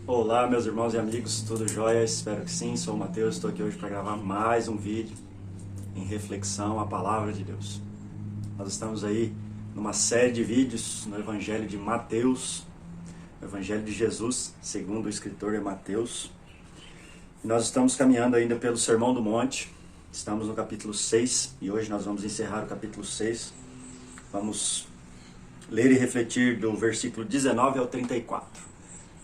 Olá, meus irmãos e amigos, tudo jóia? Espero que sim. Sou o Mateus, estou aqui hoje para gravar mais um vídeo em reflexão à Palavra de Deus. Nós estamos aí numa série de vídeos no Evangelho de Mateus, o Evangelho de Jesus, segundo o escritor é Mateus. E nós estamos caminhando ainda pelo Sermão do Monte, estamos no capítulo 6 e hoje nós vamos encerrar o capítulo 6. Vamos ler e refletir do versículo 19 ao 34.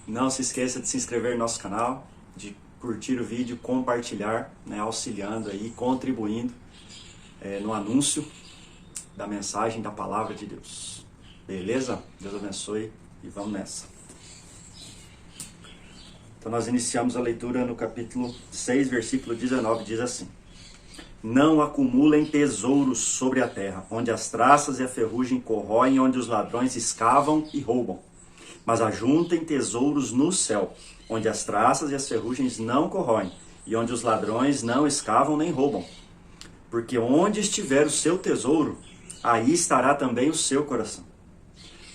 Não se esqueça de se inscrever no nosso canal, de curtir o vídeo, compartilhar, auxiliando aí, contribuindo no anúncio da mensagem da Palavra de Deus. Beleza? Deus abençoe e vamos nessa. Então nós iniciamos a leitura no capítulo 6, versículo 19, diz assim: Não acumulem tesouros sobre a terra, onde as traças e a ferrugem corroem, onde os ladrões escavam e roubam. Mas ajuntem tesouros no céu, onde as traças e as ferrugens não corroem, e onde os ladrões não escavam nem roubam. Porque onde estiver o seu tesouro, aí estará também o seu coração.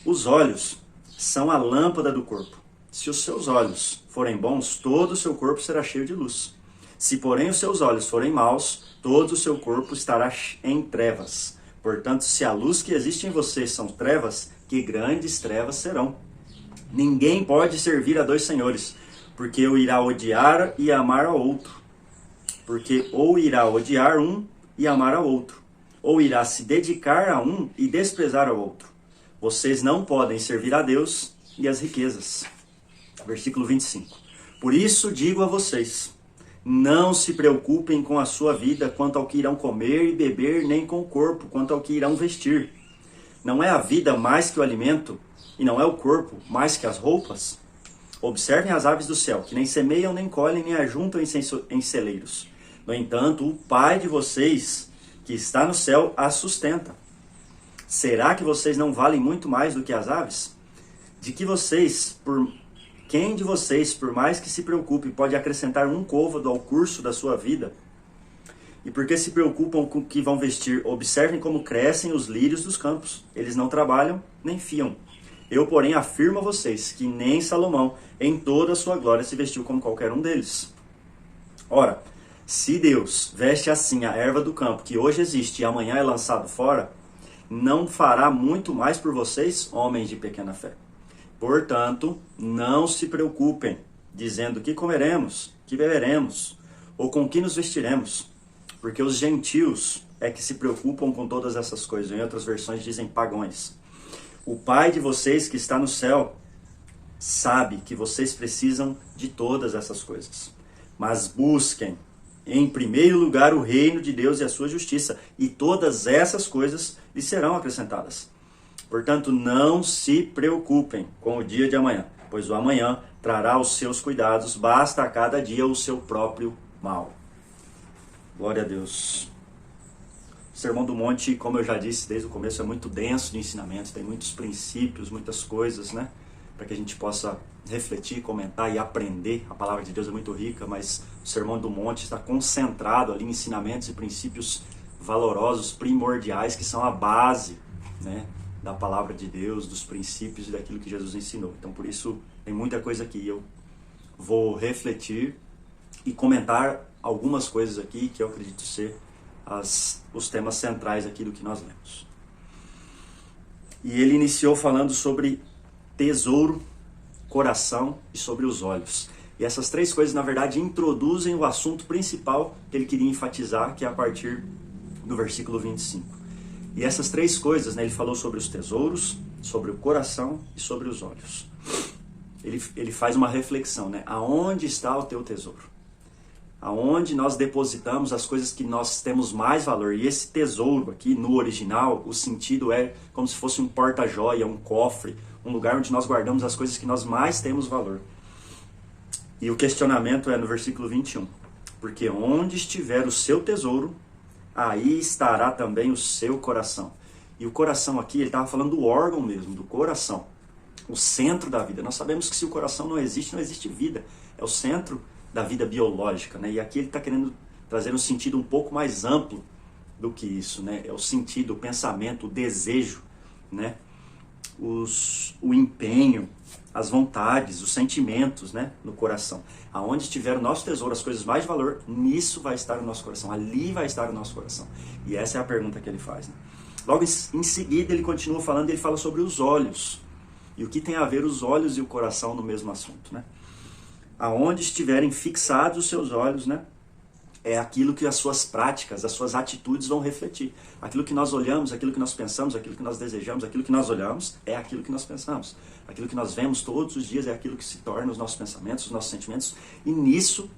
Os olhos são a lâmpada do corpo. Se os seus olhos forem bons, todo o seu corpo será cheio de luz. Se, porém, os seus olhos forem maus, todo o seu corpo estará em trevas. Portanto, se a luz que existe em vocês são trevas, que grandes trevas serão. Ninguém pode servir a dois senhores, porque ou irá odiar e amar ao outro. Porque ou irá odiar um e amar ao outro, ou irá se dedicar a um e desprezar ao outro. Vocês não podem servir a Deus e às riquezas. Versículo 25. Por isso digo a vocês, não se preocupem com a sua vida quanto ao que irão comer e beber, nem com o corpo quanto ao que irão vestir. Não é a vida mais que o alimento, e não é o corpo mais que as roupas? Observem as aves do céu, que nem semeiam, nem colhem, nem ajuntam em celeiros. No entanto, o Pai de vocês, que está no céu, as sustenta. Será que vocês não valem muito mais do que as aves? Quem de vocês, por mais que se preocupe, pode acrescentar um côvado ao curso da sua vida? E porque se preocupam com o que vão vestir, observem como crescem os lírios dos campos. Eles não trabalham, nem fiam. Eu, porém, afirmo a vocês que nem Salomão, em toda a sua glória, se vestiu como qualquer um deles. Ora, se Deus veste assim a erva do campo, que hoje existe e amanhã é lançado fora, não fará muito mais por vocês, homens de pequena fé. Portanto, não se preocupem, dizendo que comeremos, que beberemos, ou com que nos vestiremos, porque os gentios é que se preocupam com todas essas coisas. Em outras versões dizem pagãos. O Pai de vocês que está no céu sabe que vocês precisam de todas essas coisas. Mas busquem, em primeiro lugar, o reino de Deus e a sua justiça, e todas essas coisas lhes serão acrescentadas. Portanto, não se preocupem com o dia de amanhã, pois o amanhã trará os seus cuidados, basta a cada dia o seu próprio mal. Glória a Deus. O Sermão do Monte, como eu já disse desde o começo, é muito denso de ensinamentos, tem muitos princípios, muitas coisas, para que a gente possa refletir, comentar e aprender. A palavra de Deus é muito rica, mas o Sermão do Monte está concentrado ali em ensinamentos e princípios valorosos, primordiais, que são a base, da palavra de Deus, dos princípios e daquilo que Jesus ensinou. Então, por isso, tem muita coisa aqui. Eu vou refletir e comentar algumas coisas aqui que eu acredito ser os temas centrais aqui do que nós lemos. E ele iniciou falando sobre tesouro, coração e sobre os olhos. E essas três coisas, na verdade, introduzem o assunto principal que ele queria enfatizar, que é a partir do versículo 25. E essas três coisas, ele falou sobre os tesouros, sobre o coração e sobre os olhos. Ele faz uma reflexão, aonde está o teu tesouro? Aonde nós depositamos as coisas que nós temos mais valor. E esse tesouro aqui, no original, o sentido é como se fosse um porta-joia, um cofre, um lugar onde nós guardamos as coisas que nós mais temos valor. E o questionamento é no versículo 21. Porque onde estiver o seu tesouro, aí estará também o seu coração. E o coração aqui, ele estava falando do órgão mesmo, do coração. O centro da vida. Nós sabemos que se o coração não existe vida. É o centro da vida biológica, E aqui ele está querendo trazer um sentido um pouco mais amplo do que isso, É o sentido, o pensamento, o desejo, o empenho, as vontades, os sentimentos, né, no coração. Aonde estiver o nosso tesouro, as coisas mais de valor, nisso vai estar o nosso coração, ali vai estar o nosso coração. E essa é a pergunta que ele faz, né? Logo em seguida ele continua falando, ele fala sobre os olhos. E o que tem a ver os olhos e o coração no mesmo assunto, né? Aonde estiverem fixados os seus olhos, né, é aquilo que as suas práticas, as suas atitudes vão refletir. Aquilo que nós olhamos, aquilo que nós pensamos, aquilo que nós desejamos, aquilo que nós olhamos é aquilo que nós pensamos. Aquilo que nós vemos todos os dias é aquilo que se torna os nossos pensamentos, os nossos sentimentos, e nisso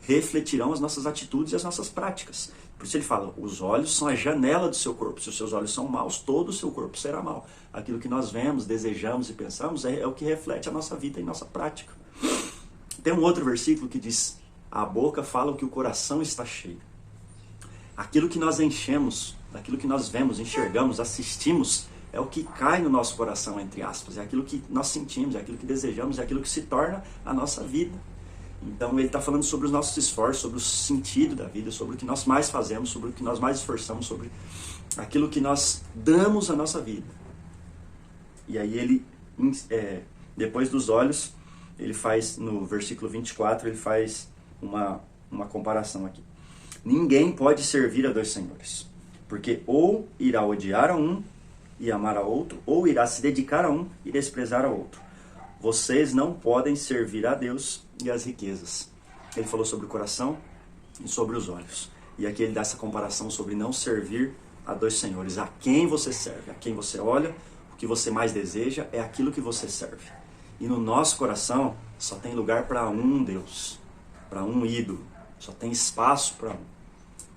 refletirão as nossas atitudes e as nossas práticas. Por isso ele fala, os olhos são a janela do seu corpo. Se os seus olhos são maus, todo o seu corpo será mau. Aquilo que nós vemos, desejamos e pensamos é o que reflete a nossa vida e nossa prática. Tem um outro versículo que diz, a boca fala o que o coração está cheio. Aquilo que nós enchemos, aquilo que nós vemos, enxergamos, assistimos, é o que cai no nosso coração, entre aspas. É aquilo que nós sentimos, é aquilo que desejamos, é aquilo que se torna a nossa vida. Então ele está falando sobre os nossos esforços, sobre o sentido da vida, sobre o que nós mais fazemos, sobre o que nós mais esforçamos, sobre aquilo que nós damos à nossa vida. E aí ele, depois dos olhos, ele faz, no versículo 24, ele faz uma comparação aqui. Ninguém pode servir a dois senhores, porque ou irá odiar a um e amar a outro, ou irá se dedicar a um e desprezar a outro. Vocês não podem servir a Deus e as riquezas. Ele falou sobre o coração e sobre os olhos. E aqui ele dá essa comparação sobre não servir a dois senhores. A quem você serve, a quem você olha, o que você mais deseja é aquilo que você serve. E no nosso coração só tem lugar para um Deus, para um ídolo. Só tem espaço para um.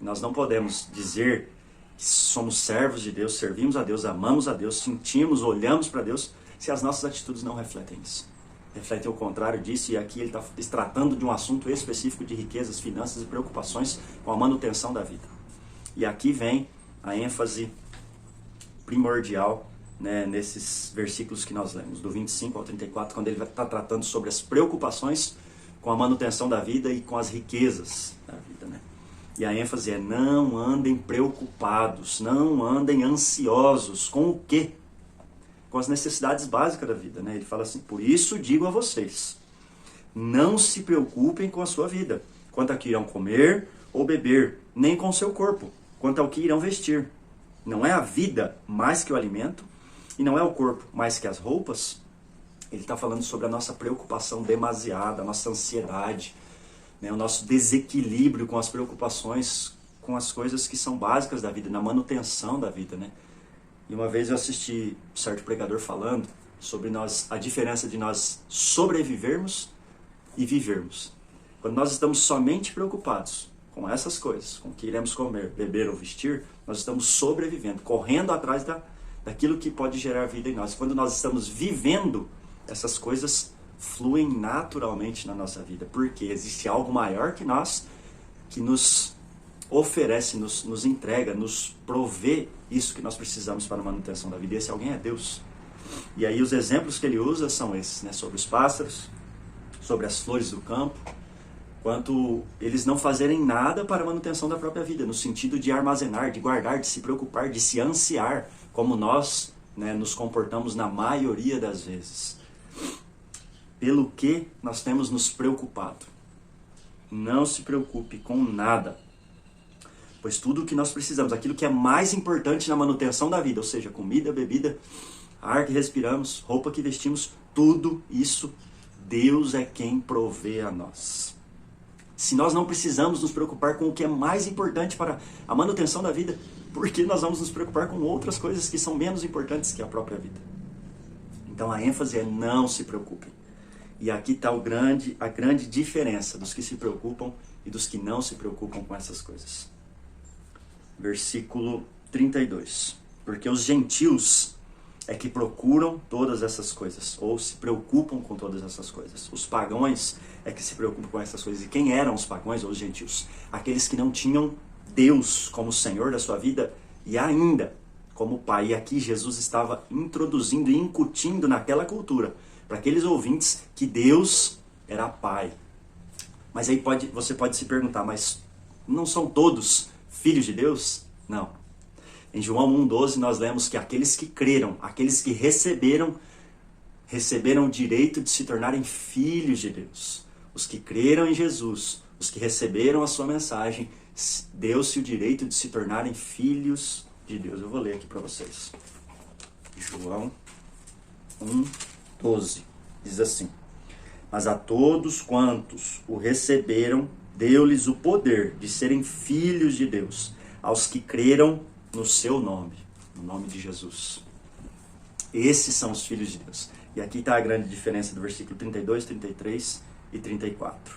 E nós não podemos dizer que somos servos de Deus, servimos a Deus, amamos a Deus, sentimos, olhamos para Deus, se as nossas atitudes não refletem isso. Refletem o contrário disso, e aqui ele está tratando de um assunto específico de riquezas, finanças e preocupações com a manutenção da vida. E aqui vem a ênfase primordial, né, nesses versículos que nós lemos, do 25 ao 34, quando ele está tratando sobre as preocupações com a manutenção da vida e com as riquezas da vida, né? E a ênfase é, não andem preocupados, não andem ansiosos. Com o quê? Com as necessidades básicas da vida, né? Ele fala assim, por isso digo a vocês, não se preocupem com a sua vida, quanto a que irão comer ou beber, nem com o seu corpo, quanto ao que irão vestir. Não é a vida mais que o alimento, e não é o corpo mais que as roupas? Ele está falando sobre a nossa preocupação demasiada, a nossa ansiedade, né? O nosso desequilíbrio com as preocupações, com as coisas que são básicas da vida, na manutenção da vida, né? E uma vez eu assisti um certo pregador falando sobre a diferença de nós sobrevivermos e vivermos. Quando nós estamos somente preocupados com essas coisas, com o que iremos comer, beber ou vestir, nós estamos sobrevivendo, correndo atrás daquilo que pode gerar vida em nós. Quando nós estamos vivendo, essas coisas fluem naturalmente na nossa vida, porque existe algo maior que nós, que nos oferece, nos entrega, nos provê isso que nós precisamos para a manutenção da vida. E esse alguém é Deus. E aí os exemplos que ele usa são esses, né? Sobre os pássaros, sobre as flores do campo, quanto eles não fazerem nada para a manutenção da própria vida, no sentido de armazenar, de guardar, de se preocupar, de se ansiar, como nós, né, nos comportamos na maioria das vezes. Pelo que nós temos nos preocupado? Não se preocupe com nada, pois tudo o que nós precisamos, aquilo que é mais importante na manutenção da vida, ou seja, comida, bebida, ar que respiramos, roupa que vestimos, tudo isso, Deus é quem provê a nós. Se nós não precisamos nos preocupar com o que é mais importante para a manutenção da vida, por que nós vamos nos preocupar com outras coisas que são menos importantes que a própria vida? Então a ênfase é não se preocupem. E aqui está a grande diferença dos que se preocupam e dos que não se preocupam com essas coisas. Versículo 32. Porque os gentios é que procuram todas essas coisas, ou se preocupam com todas essas coisas. Os pagãos é que se preocupam com essas coisas. E quem eram os pagãos ou os gentios? Aqueles que não tinham Deus como Senhor da sua vida e ainda como Pai. E aqui Jesus estava introduzindo e incutindo naquela cultura, para aqueles ouvintes, que Deus era Pai. Mas aí você pode se perguntar, mas não são todos filhos de Deus? Não. Em João 1,12 nós lemos que aqueles que creram, aqueles que receberam o direito de se tornarem filhos de Deus. Os que creram em Jesus, os que receberam a sua mensagem, deu-se o direito de se tornarem filhos de Deus. Eu vou ler aqui para vocês. João 1,12 diz assim: mas a todos quantos o receberam, deu-lhes o poder de serem filhos de Deus, aos que creram no seu nome, no nome de Jesus. Esses são os filhos de Deus. E aqui está a grande diferença do versículo 32, 33 e 34.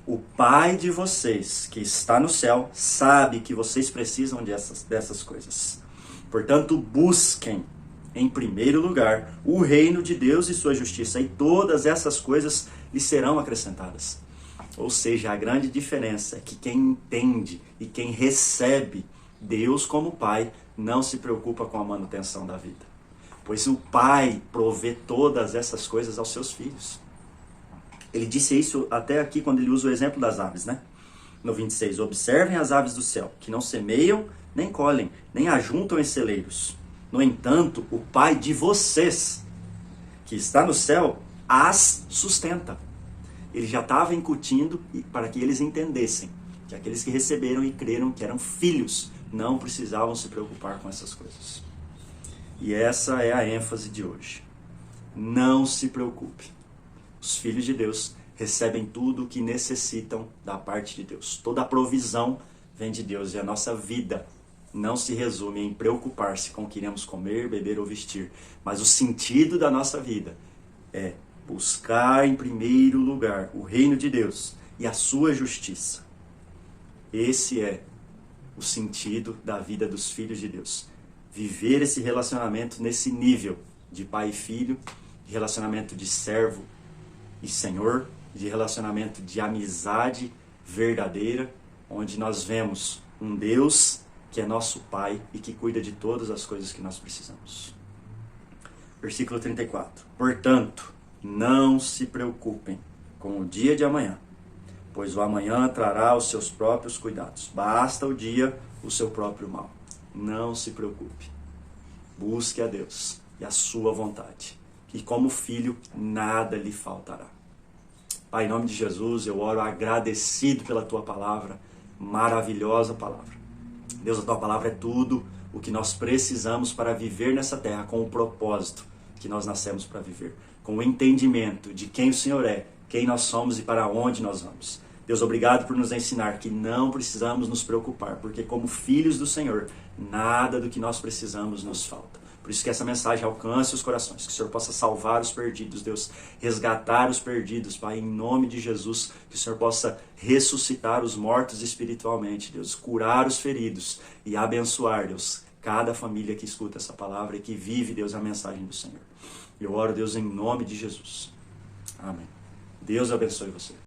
O Pai de vocês, que está no céu, sabe que vocês precisam dessas coisas. Portanto, busquem, em primeiro lugar, o reino de Deus e sua justiça, e todas essas coisas lhes serão acrescentadas. Ou seja, a grande diferença é que quem entende e quem recebe Deus como Pai não se preocupa com a manutenção da vida. Pois o Pai provê todas essas coisas aos seus filhos. Ele disse isso até aqui quando ele usa o exemplo das aves, né? No 26, observem as aves do céu, que não semeiam, nem colhem, nem ajuntam em celeiros. No entanto, o Pai de vocês, que está no céu, as sustenta. Ele já estava incutindo para que eles entendessem que aqueles que receberam e creram que eram filhos não precisavam se preocupar com essas coisas. E essa é a ênfase de hoje. Não se preocupe. Os filhos de Deus recebem tudo o que necessitam da parte de Deus. Toda a provisão vem de Deus e a nossa vida não se resume em preocupar-se com o que iremos comer, beber ou vestir. Mas o sentido da nossa vida é buscar em primeiro lugar o reino de Deus e a sua justiça. Esse é o sentido da vida dos filhos de Deus. Viver esse relacionamento nesse nível de pai e filho, de relacionamento de servo e senhor, de relacionamento de amizade verdadeira, onde nós vemos um Deus que é nosso Pai e que cuida de todas as coisas que nós precisamos. Versículo 34. Portanto, não se preocupem com o dia de amanhã, pois o amanhã trará os seus próprios cuidados. Basta o dia o seu próprio mal. Não se preocupe. Busque a Deus e a sua vontade. E como filho, nada lhe faltará. Pai, em nome de Jesus, eu oro agradecido pela tua palavra, maravilhosa palavra. Deus, a tua palavra é tudo o que nós precisamos para viver nessa terra, com o propósito que nós nascemos para viver, com o entendimento de quem o Senhor é, quem nós somos e para onde nós vamos. Deus, obrigado por nos ensinar que não precisamos nos preocupar, porque como filhos do Senhor, nada do que nós precisamos nos falta. Por isso que essa mensagem alcance os corações, que o Senhor possa salvar os perdidos, Deus, resgatar os perdidos, Pai, em nome de Jesus, que o Senhor possa ressuscitar os mortos espiritualmente, Deus, curar os feridos e abençoar, Deus, cada família que escuta essa palavra e que vive, Deus, a mensagem do Senhor. Eu oro, Deus, em nome de Jesus. Amém. Deus abençoe você.